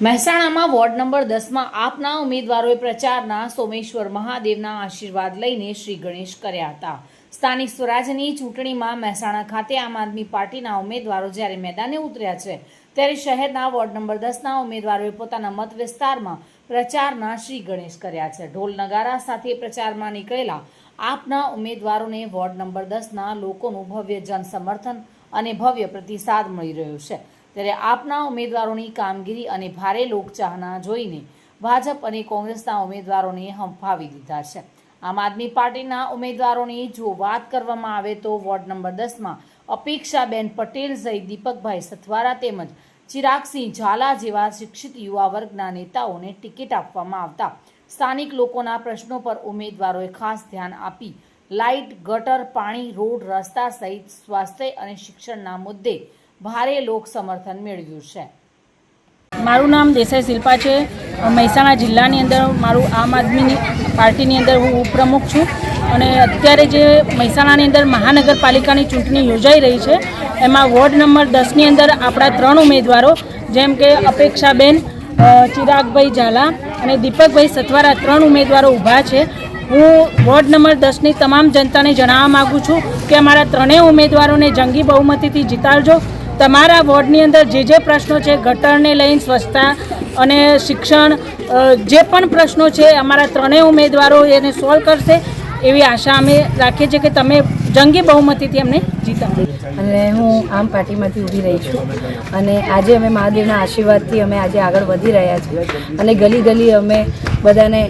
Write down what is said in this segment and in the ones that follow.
મહેસાણામાં ward number 10માં આપના ઉમેદવારોએ પ્રચારના સોમેશ્વર મહાદેવના આશીર્વાદ લઈને શ્રી ગણેશ કર્યા હતા। સ્થાનિક સ્વરાજ્યની ચૂંટણીમાં મહેસાણા ખાતે આમ આદમી પાર્ટીના ઉમેદવારો જ્યારે મેદાને ઉતર્યા છે, ત્યારે શહેરના વોર્ડ નંબર 10ના ઉમેદવારોએ પોતાના મત વિસ્તારમાં પ્રચારના શ્રી ગણેશ કર્યા છે। ઢોલ નગારા સાથે પ્રચારમાં નીકળેલા આપના ઉમેદવારોને વોર્ડ નંબર 10ના લોકોનું ભવ્ય જનસમર્થન અને ભવ્ય પ્રતિસાદ મળી રહ્યો છે। ત્યારે આપના ઉમેદવારોની કામગીરી અને ભારે લોકચાહના જોઈને ભાજપ અને કોંગ્રેસના ઉમેદવારોને હંફાવી દીધા છે। આમ આદમી પાર્ટીના ઉમેદવારોની જો વાત કરવામાં આવે તો વોર્ડ નંબર 10માં અપેક્ષાબેન પટેલ સહિત દીપકભાઈ સથવારા તેમજ ચિરાગસિંહ ઝાલા જેવા શિક્ષિત યુવા વર્ગના નેતાઓને ટિકિટ આપવામાં આવતા સ્થાનિક લોકોના પ્રશ્નો પર ઉમેદવારોએ ખાસ ધ્યાન આપી લાઇટ, ગટર, પાણી, રોડ, રસ્તા સહિત સ્વાસ્થ્ય અને શિક્ષણના મુદ્દે ભારે લોક સમર્થન મેળવ્યું છે। મારું નામ દેસાઈ શિલ્પા છે। મહેસાણા જિલ્લાની અંદર મારું આમ આદમી પાર્ટીની અંદર હું ઉપપ્રમુખ છું અને અત્યારે જે મહેસાણાની અંદર મહાનગરપાલિકાની ચૂંટણી યોજાઈ રહી છે, એમાં વોર્ડ નંબર 10ની અંદર આપણા 3 ઉમેદવારો જેમ કે અપેક્ષાબેન, ચિરાગભાઈ ઝાલા અને દીપકભાઈ સથવારા 3 ઉમેદવારો ઊભા છે। હું વોર્ડ નંબર 10ની તમામ જનતાને જણાવવા માગું છું કે અમારા 3 ઉમેદવારોને જંગી બહુમતીથી જીતાડજો। તમારા વોર્ડની અંદર જે પ્રશ્નો છે, ગટરને લઈને સ્વચ્છતા અને શિક્ષણ, જે પણ પ્રશ્નો છે અમારા 3 ઉમેદવારો એને સોલ્વ કરશે એવી આશા અમે રાખીએ છીએ કે તમે જંગી બહુમતીથી અમને જીતાડો। અને હું આમ પાર્ટીમાંથી ઊભી રહી છું અને આજે અમે મહાદેવના આશીર્વાદથી અમે આજે આગળ વધી રહ્યા છીએ અને ગલી ગલી અમે બધાને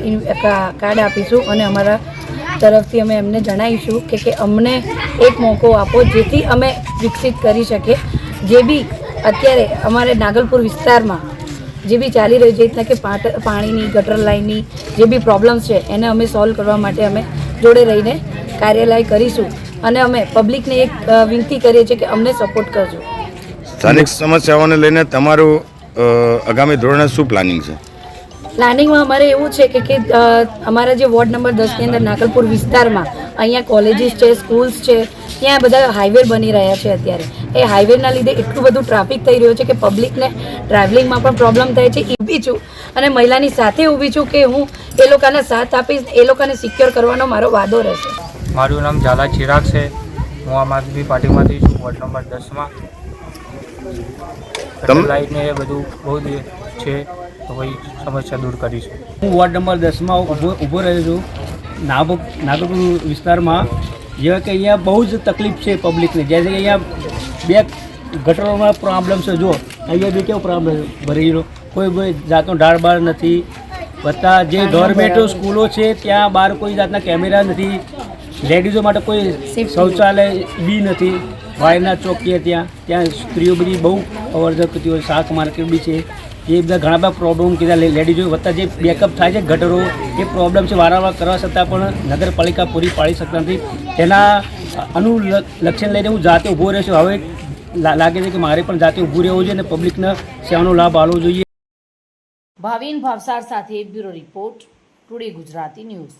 કાર્ડ આપીશું અને અમારા તરફથી અમે એમને જણાવીશું કે અમને એક મોકો આપો જેથી અમે વિકસિત કરી શકીએ। જે બી અત્યારે અમારે નાગલપુર વિસ્તારમાં જે બી ચાલી રહ્યું છે, જે રીતના કે પાણીની, ગટર લાઇનની જે બી પ્રોબ્લેમ્સ છે એને અમે સોલ્વ કરવા માટે અમે જોડે રહીને કાર્યવાહી કરીશું અને અમે પબ્લિકને એક વિનંતી કરીએ છીએ કે અમને સપોર્ટ કરજો। સ્થાનિક સમસ્યાઓને લઈને તમારું આગામી ધોરણે શું પ્લાનિંગ છે? પ્લાનિંગમાં અમારે એવું છે કે અમારા જે વોર્ડ નંબર 10ની અંદર નાગલપુર વિસ્તારમાં અહીંયા કોલેજીસ છે, સ્કૂલ્સ છે, ત્યાં બધા હાઈવે બની રહ્યા છે। અત્યારે એ હાઈવેના લીધે એટલું બધું ટ્રાફિક થઈ રહ્યું છે કે પબ્લિકને ટ્રાવેલિંગમાં પણ પ્રોબ્લેમ થાય છે। ઊભી છું અને મહિલાની સાથે ઊભી છું કે હું એ લોકોને સાથ આપીશ, એ લોકોને સિક્યોર કરવાનો મારો વાદો રહેશે। મારું નામ ઝાલા ચિરાગ છે। હું આમ આદમી પાર્ટીમાંથી છું, વોર્ડ નંબર 10માં। લાઇટને એ બધું બહુ છે તો કોઈ સમસ્યા દૂર કરીશું। હું વોર્ડ નંબર 10માં ઊભો રહ્યો છું, નાગલપુર વિસ્તારમાં। જેવા કે અહીંયા બહુ જ તકલીફ છે પબ્લિકને, જેમ કે અહીંયા 2 ગટરોમાં પ્રોબ્લેમ છે। જો અહીંયા બી કેવો પ્રોબ્લેમ ભરેલો, કોઈ જાતનો ઢાળ બાળ નથી। બધા જે ગવર્મેન્ટ સ્કૂલો છે ત્યાં બહાર કોઈ જાતના કેમેરા નથી, લેડીઝો માટે કોઈ શૌચાલય બી નથી, વાયરના ચોકીએ ત્યાં સ્ત્રીઓ બધી બહુ અવરજવર કરતી હોય, શાક માર્કેટ બી છે। એ બધા ઘણા બધા પ્રોબ્લેમ કીધા લેડીઝો વત્તા જે બેકઅપ થાય છે ગટરો, એ પ્રોબ્લેમ છે વારંવાર કરવા છતાં પણ નગરપાલિકા પૂરી પાડી શકતા નથી। તેના અનુલક્ષણ લઈને હું જાતે ઊભો રહ્યો છું। હવે લાગે છે કે મારે પણ જાતે ઊભું રહેવું જોઈએ અને પબ્લિકને સેવાનો લાભ આપવો જોઈએ। ભાવિન ભાવસાર સાથે bureau report, today Gujarati news.